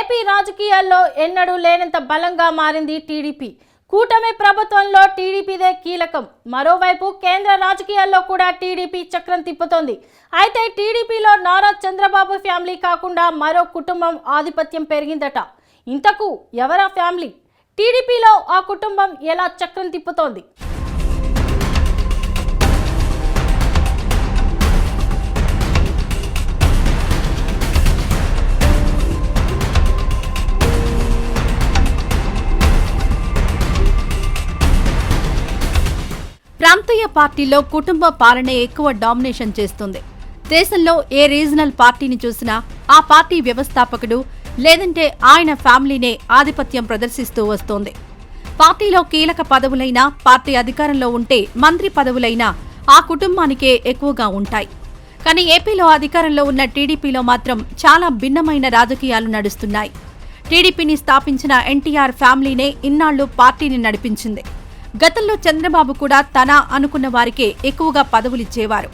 AP రాజకీయాల్లో ఎన్నడూ లేనంత బలంగా మారింది టీడీపీ. కూటమి ప్రభుత్వంలో టీడీపీదే కీలకం. మరోవైపు కేంద్ర రాజకీయాల్లో కూడా టీడీపీ చక్రం తిప్పుతోంది. అయితే టీడీపీలో నారా చంద్రబాబు ఫ్యామిలీ కాకుండా మరో కుటుంబం ఆధిపత్యం పెరిగిందట. ఇంతకు ఎవరా ఫ్యామిలీ? టీడీపీలో ఆ కుటుంబం ఎలా చక్రం తిప్పుతోంది? ప్రాంతీయ పార్టీలో కుటుంబ పాలన ఎక్కువ డామినేషన్ చేస్తుంది. దేశంలో ఏ రీజనల్ పార్టీని చూసినా ఆ పార్టీ వ్యవస్థాపకుడు లేదంటే ఆయన ఫ్యామిలీనే ఆధిపత్యం ప్రదర్శిస్తూ వస్తోంది. పార్టీలో కీలక పదవులైనా, పార్టీ అధికారంలో ఉంటే మంత్రి పదవులైనా ఆ కుటుంబానికే ఎక్కువగా ఉంటాయి. కానీ ఏపీలో అధికారంలో ఉన్న టీడీపీలో మాత్రం చాలా భిన్నమైన రాజకీయాలు నడుస్తున్నాయి. టీడీపీని స్థాపించిన ఎన్టీఆర్ ఫ్యామిలీనే ఇన్నాళ్లు పార్టీని నడిపించింది. గతంలో చంద్రబాబు కూడా తన అనుకున్న వారికే ఎక్కువగా పదవులిచ్చేవారు.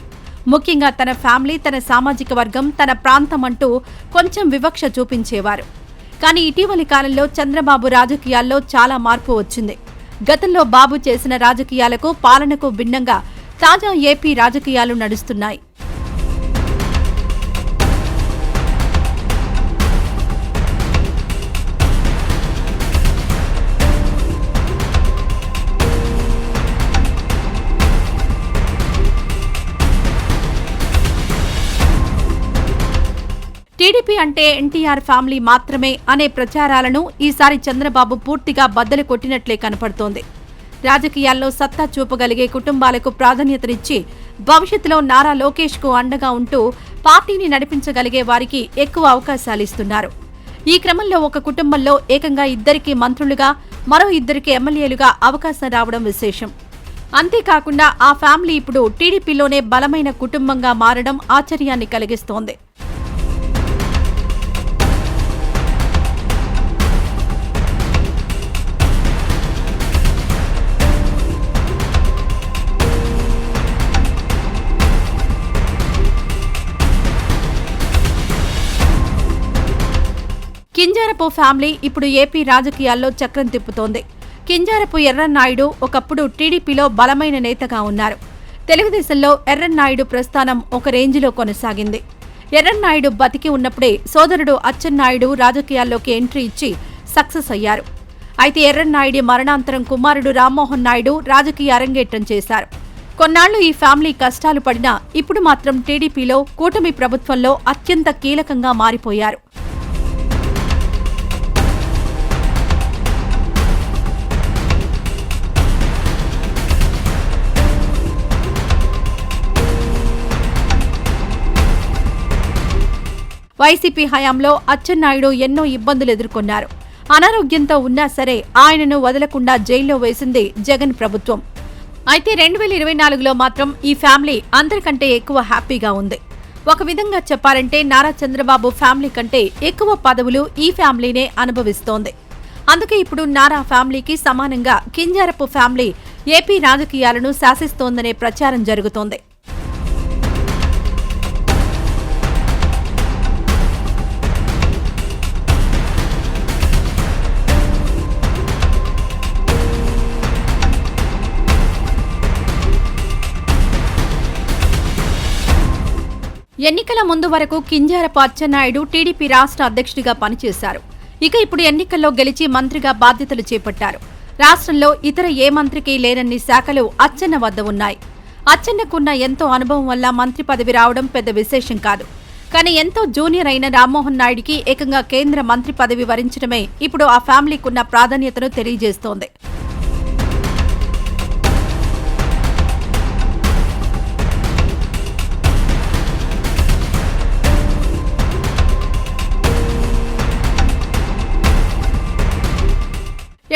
ముఖ్యంగా తన ఫ్యామిలీ, తన సామాజిక వర్గం, తన ప్రాంతం అంటూ కొంచెం వివక్ష చూపించేవారు. కానీ ఇటీవలి కాలంలో చంద్రబాబు రాజకీయాల్లో చాలా మార్పు వచ్చింది. గతంలో బాబు చేసిన రాజకీయాలకు, పాలనకు భిన్నంగా తాజా ఏపీ రాజకీయాలు నడుస్తున్నాయి. టీడీపీ అంటే ఎన్టీఆర్ ఫ్యామిలీ మాత్రమే అనే ప్రచారాలను ఈసారి చంద్రబాబు పూర్తిగా బద్దలు కొట్టినట్లే కనపడుతోంది. రాజకీయాల్లో సత్తా చూపగలిగే కుటుంబాలకు ప్రాధాన్యతనిచ్చి భవిష్యత్తులో నారా లోకేష్ కు అండగా ఉంటూ పార్టీని నడిపించగలిగే వారికి ఎక్కువ అవకాశాలిస్తున్నారు. ఈ క్రమంలో ఒక కుటుంబంలో ఏకంగా ఇద్దరికి మంత్రులుగా, మరో ఇద్దరికి ఎమ్మెల్యేలుగా అవకాశం రావడం విశేషం. అంతేకాకుండా ఆ ఫ్యామిలీ ఇప్పుడు టీడీపీలోనే బలమైన కుటుంబంగా మారడం ఆశ్చర్యాన్ని కలిగిస్తోంది. కింజారపు ఫ్యామిలీ ఇప్పుడు ఏపీ రాజకీయాల్లో చక్రం తిప్పుతోంది. కింజారపు ఎర్రన్నాయుడు ఒకప్పుడు టీడీపీలో బలమైన నేతగా ఉన్నారు. తెలుగుదేశంలో ఎర్రన్నాయుడు ప్రస్థానం ఒక రేంజిలో కొనసాగింది. ఎర్రన్నాయుడు బతికి ఉన్నప్పుడే సోదరుడు అచ్చెన్నాయుడు రాజకీయాల్లోకి ఎంట్రీ ఇచ్చి సక్సెస్ అయ్యారు. అయితే ఎర్రన్నాయుడి మరణాంతరం కుమారుడు రామ్మోహన్ నాయుడు రాజకీయ అరంగేట్రం చేశారు. కొన్నాళ్లు ఈ ఫ్యామిలీ కష్టాలు పడినా ఇప్పుడు మాత్రం టీడీపీలో కూటమి ప్రభుత్వంలో అత్యంత కీలకంగా మారిపోయారు. వైసీపీ హయాంలో అచ్చెన్నాయుడు ఎన్నో ఇబ్బందులు ఎదుర్కొన్నారు. అనారోగ్యంతో ఉన్నా సరే ఆయనను వదలకుండా జైల్లో వేసింది జగన్ ప్రభుత్వం. అయితే 2024లో మాత్రం ఈ ఫ్యామిలీ అందరికంటే ఎక్కువ హ్యాపీగా ఉంది. ఒక విధంగా చెప్పాలంటే నారా చంద్రబాబు ఫ్యామిలీ కంటే ఎక్కువ పదవులు ఈ ఫ్యామిలీనే అనుభవిస్తోంది. అందుకే ఇప్పుడు నారా ఫ్యామిలీకి సమానంగా కింజారపు ఫ్యామిలీ ఏపీ రాజకీయాలను శాసిస్తోందనే ప్రచారం జరుగుతోంది. ఎన్నికల ముందు వరకు కింజారపు అచ్చెన్నాయుడు టీడీపీ రాష్ట్ర అధ్యక్షుడిగా పనిచేశారు. ఇక ఇప్పుడు ఎన్నికల్లో గెలిచి మంత్రిగా బాధ్యతలు చేపట్టారు. రాష్ట్రంలో ఇతర ఏ మంత్రికి లేనన్ని శాఖలు అచ్చెన్న వద్ద ఉన్నాయి. అచ్చెన్నకున్న ఎంతో అనుభవం వల్ల మంత్రి పదవి రావడం పెద్ద విశేషం కాదు. కానీ ఎంతో జూనియర్ అయిన రామ్మోహన్ నాయుడికి ఏకంగా కేంద్ర మంత్రి పదవి వరించడమే ఇప్పుడు ఆ ఫ్యామిలీకున్న ప్రాధాన్యతను తెలియజేస్తోంది.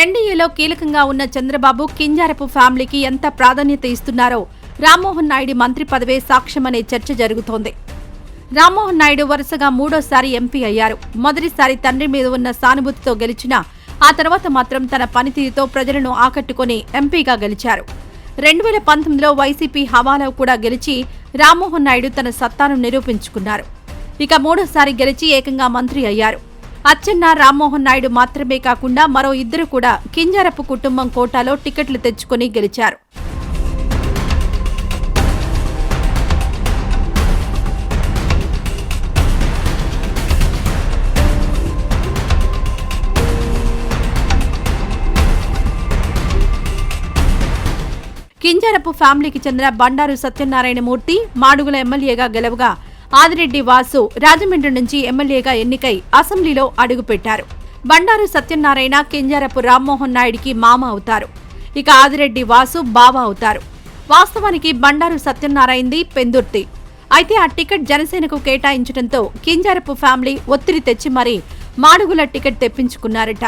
ఎన్డీఏలో కీలకంగా ఉన్న చంద్రబాబు కింజారపు ఫ్యామిలీకి ఎంత ప్రాధాన్యత ఇస్తున్నారో రామ్మోహన్ నాయుడు మంత్రి పదవే సాక్ష్యమనే చర్చ జరుగుతోంది. రామ్మోహన్ నాయుడు వరుసగా 3వ ఎంపీ అయ్యారు. మొదటిసారి తండ్రి మీద ఉన్న సానుభూతితో గెలిచినా ఆ తర్వాత మాత్రం తన పనితీరుతో ప్రజలను ఆకట్టుకుని ఎంపీగా గెలిచారు. 2019లో వైసీపీ హవాలో కూడా గెలిచి రామ్మోహన్ నాయుడు తన సత్తాను నిరూపించుకున్నారు. ఇక 3వ గెలిచి ఏకంగా మంత్రి అయ్యారు. అచ్చెన్న రామ్మోహన్ నాయుడు మాత్రమే కాకుండా మరో ఇద్దరు కూడా కింజారపు కుటుంబం కోటాలో టికెట్లు తెచ్చుకుని గెలిచారు. కింజారపు ఫ్యామిలీకి చెందిన బండారు సత్యనారాయణమూర్తి మాడుగుల ఎమ్మెల్యేగా గెలవగా ఆదిరెడ్డి వాసు రాజమండ్రి నుంచి ఎమ్మెల్యేగా ఎన్నికై అసెంబ్లీలో అడుగుపెట్టారు. బండారు సత్యనారాయణ కింజారపు రామ్మోహన్ నాయుడికి మామ అవుతారు. ఇక ఆదిరెడ్డి వాసు బావ అవుతారు. వాస్తవానికి బండారు సత్యనారాయణది పెందుర్తి. అయితే ఆ టికెట్ జనసేనకు కేటాయించడంతో కింజారపు ఫ్యామిలీ ఒత్తిడి తెచ్చి మరీ మాడుగుల టికెట్ తెప్పించుకున్నారట.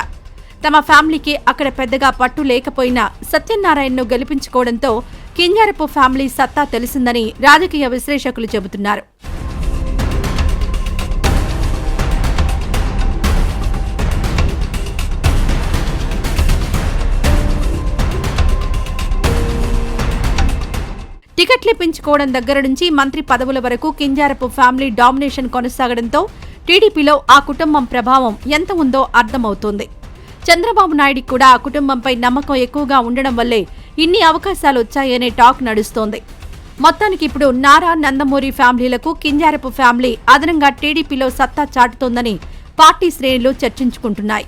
తమ ఫ్యామిలీకి అక్కడ పెద్దగా పట్టు లేకపోయినా సత్యనారాయణను గెలిపించుకోవడంతో కింజారపు ఫ్యామిలీ సత్తా తెలిసిందని రాజకీయ విశ్లేషకులు చెబుతున్నారు. టికెట్లు ఇప్పించుకోవడం దగ్గర నుంచి మంత్రి పదవుల వరకు కింజారపు ఫ్యామిలీ డామినేషన్ కొనసాగడంతో టీడీపీలో ఆ కుటుంబం ప్రభావం ఎంత ఉందో అర్థమవుతోంది. చంద్రబాబు నాయుడికి కూడా ఆ కుటుంబంపై నమ్మకం ఎక్కువగా ఉండడం వల్లే ఇన్ని అవకాశాలు వచ్చాయనే టాక్ నడుస్తోంది. మొత్తానికి ఇప్పుడు నారా నందమూరి ఫ్యామిలీలకు కింజారపు ఫ్యామిలీ అదనంగా టీడీపీలో సత్తా చాటుతోందని పార్టీ శ్రేణులు చర్చించుకుంటున్నాయి.